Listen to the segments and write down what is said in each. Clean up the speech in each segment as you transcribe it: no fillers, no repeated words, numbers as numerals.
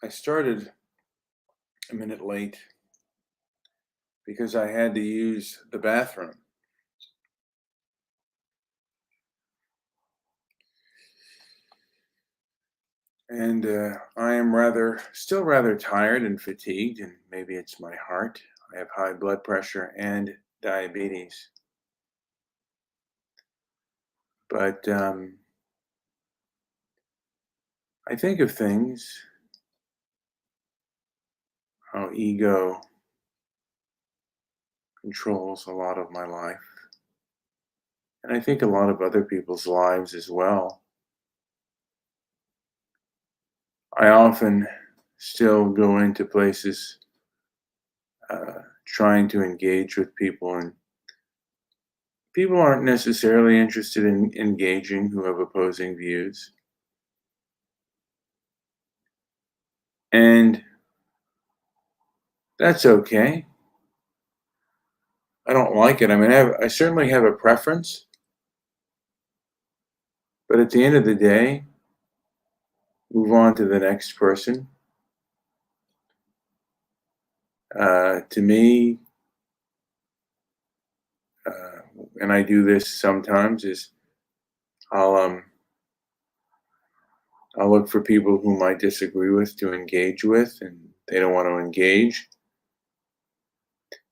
I started a minute late because I had to use the bathroom. And I am still rather tired and fatigued, and maybe it's my heart. I have high blood pressure and diabetes. But I think of things, how ego controls a lot of my life. And I think a lot of other people's lives as well. I often still go into places trying to engage with people, and people aren't necessarily interested in engaging who have opposing views. And that's okay. I don't like it. I mean, I certainly have a preference, but at the end of the day, move on to the next person. To me, uh, and I do this sometimes, is I'll um I'll look for people whom I disagree with to engage with, and they don't want to engage.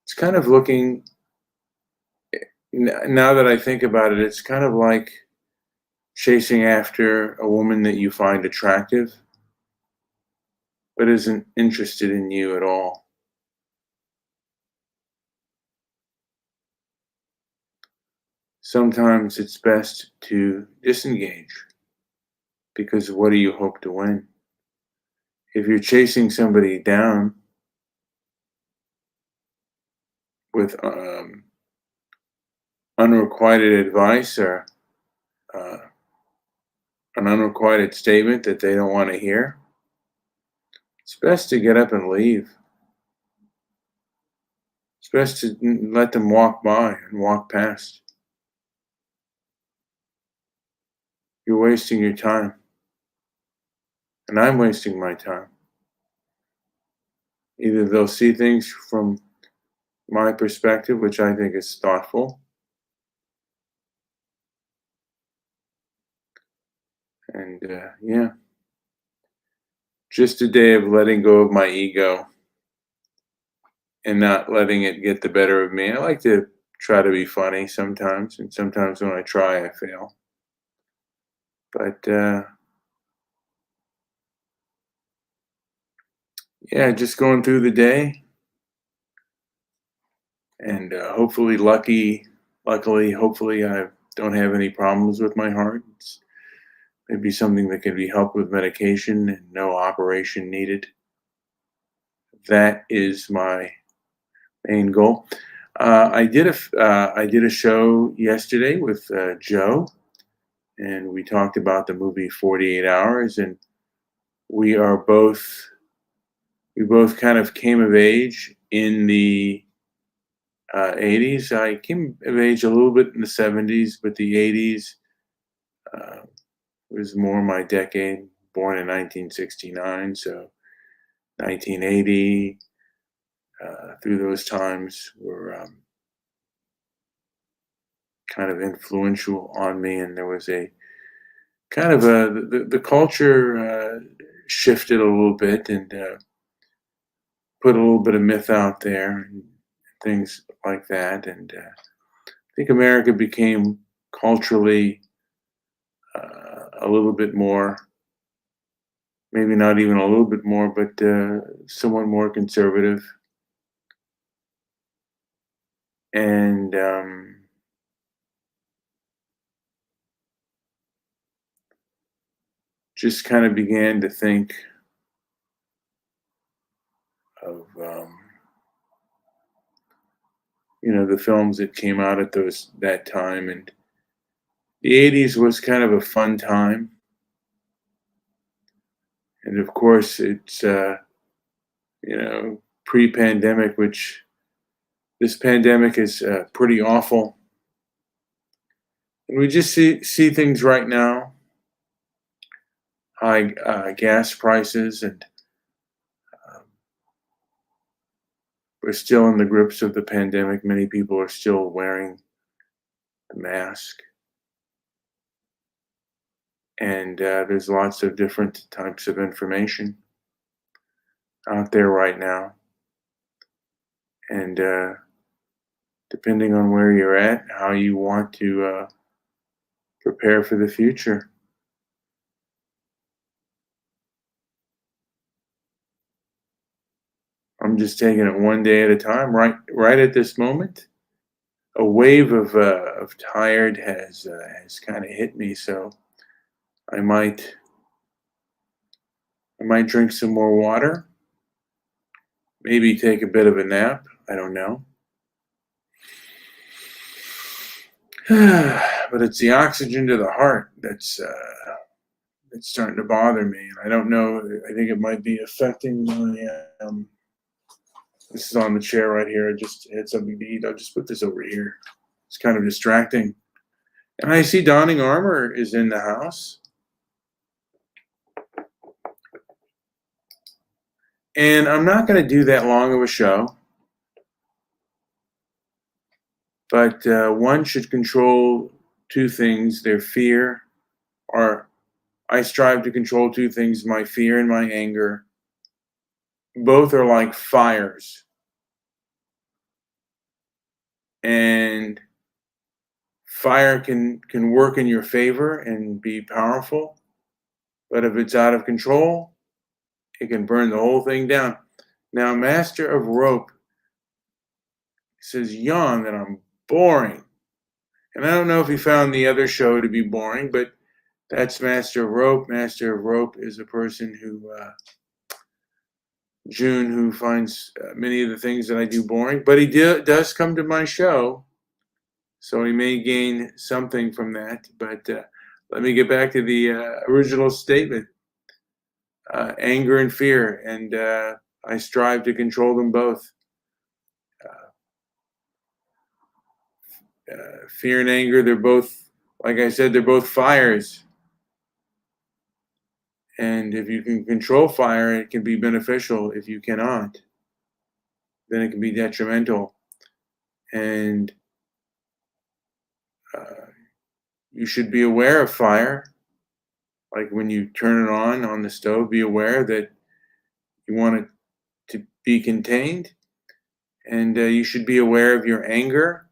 It's kind of looking now that I think about it, it's kind of like chasing after a woman that you find attractive but isn't interested in you at all. Sometimes it's best to disengage because what do you hope to win? If you're chasing somebody down with unrequited advice or uh, an unrequited statement that they don't want to hear, it's best to get up and leave. It's best to let them walk by and walk past. You're wasting your time, and I'm wasting my time. Either they'll see things from my perspective, which I think is thoughtful, and yeah, just a day of letting go of my ego and not letting it get the better of me. I like to try to be funny sometimes, and sometimes when I try, I fail. But yeah, just going through the day, and hopefully, I don't have any problems with my heart. It's maybe something that can be helped with medication and no operation needed. That is my main goal. I did a show yesterday with Joe, and we talked about the movie 48 Hours, and we are both we both kind of came of age in the 80s. I came of age a little bit in the 70s, but the 80s uh, was more my decade. Born in 1969, so 1980 through those times were kind of influential on me, and there was a kind of the culture shifted a little bit and put a little bit of myth out there and things like that. And I think America became culturally a little bit more, maybe not even a little bit more, but somewhat more conservative. And just kind of began to think of, the films that came out at that time. And the 80s was kind of a fun time. And of course, it's, pre-pandemic, which this pandemic is pretty awful. And we just see things right now, high gas prices and We're still in the grips of the pandemic. Many people are still wearing the mask. And there's lots of different types of information out there right now. And depending on where you're at, how you want to prepare for the future. I'm just taking it one day at a time. Right at this moment, a wave of tired has kind of hit me, so I might drink some more water, maybe take a bit of a nap. I don't know. But it's the oxygen to the heart that's starting to bother me, and I don't know. I think it might be affecting my. This is on the chair right here. I just had something to eat. I'll just put this over here. It's kind of distracting. And I see Donning Armor is in the house. And I'm not going to do that long of a show. But one should control two things, their fear, or I strive to control two things, my fear and my anger. Both are like fires. And fire can work in your favor and be powerful. But if it's out of control, it can burn the whole thing down. Now, Master of Rope says, yawn, that I'm boring. And I don't know if he found the other show to be boring, but that's Master of Rope. Master of Rope is a person who, June, who finds many of the things that I do boring. But he does come to my show, so he may gain something from that. But let me get back to the original statement. Anger and fear, and I strive to control them both. Fear and anger, they're both, like I said, they're both fires. And if you can control fire, it can be beneficial. If you cannot, then it can be detrimental. And you should be aware of fire. Like when you turn it on the stove, be aware that you want it to be contained. And you should be aware of your anger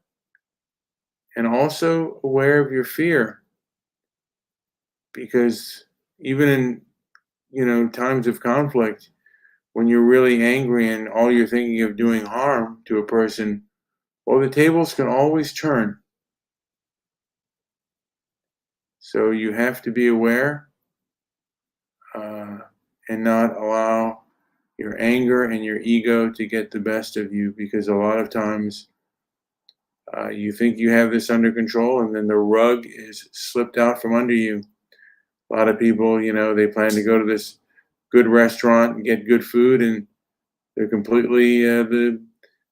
and also aware of your fear. Because even in times of conflict, when you're really angry and all you're thinking of doing harm to a person, well, the tables can always turn. So you have to be aware and not allow your anger and your ego to get the best of you, because a lot of times you think you have this under control and then the rug is slipped out from under you. A lot of people, they plan to go to this good restaurant and get good food, and they're completely,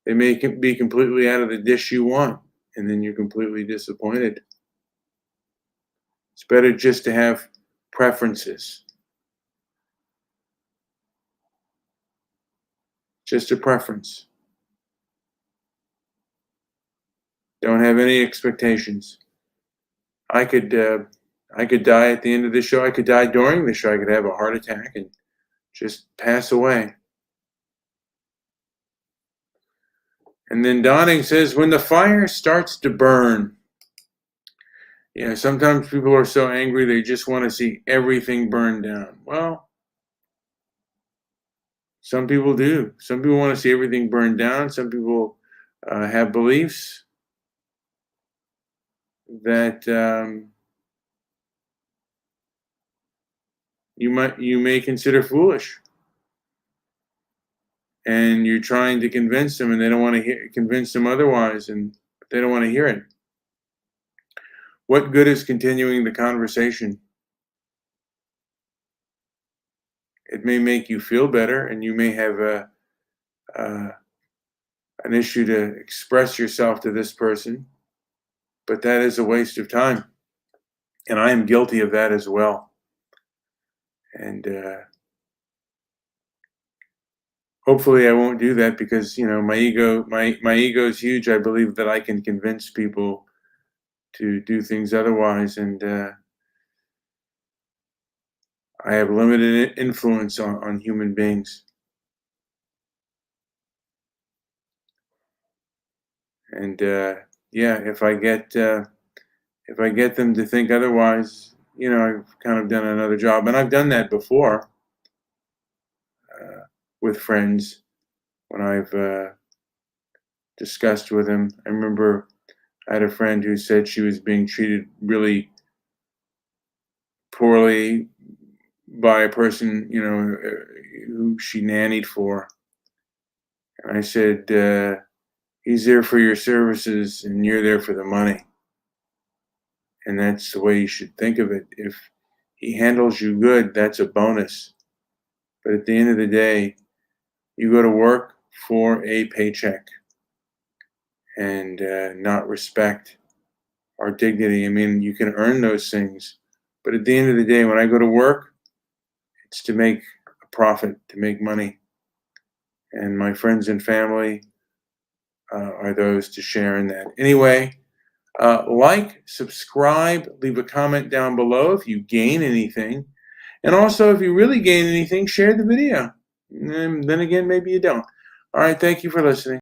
they may be completely out of the dish you want, and then you're completely disappointed. It's better just to have preferences. Just a preference. Don't have any expectations. I could die at the end of the show. I could die during the show. I could have a heart attack and just pass away. And then Donning says, when the fire starts to burn, sometimes people are so angry they just want to see everything burn down. Well, some people do. Some people want to see everything burn down. Some people have beliefs that you may consider foolish, and you're trying to convince them, and they don't want to convince them otherwise, and they don't want to hear it. What good is continuing the conversation? It may make you feel better, and you may have an issue to express yourself to this person, but that is a waste of time, and I am guilty of that as well. And hopefully I won't do that because, my ego is huge. I believe that I can convince people to do things otherwise, and I have limited influence on human beings. And yeah, if I get them to think otherwise, I've kind of done another job, and I've done that before with friends when I've discussed with them. I remember I had a friend who said she was being treated really poorly by a person, who she nannied for. And I said, he's there for your services and you're there for the money. And that's the way you should think of it. If he handles you good, that's a bonus. But at the end of the day, you go to work for a paycheck and not respect our dignity. I mean, you can earn those things. But at the end of the day, when I go to work, it's to make a profit, to make money. And my friends and family are those to share in that. Anyway, like, subscribe, leave a comment down below if you gain anything. And also, if you really gain anything, share the video. And then again, maybe you don't. All right, thank you for listening.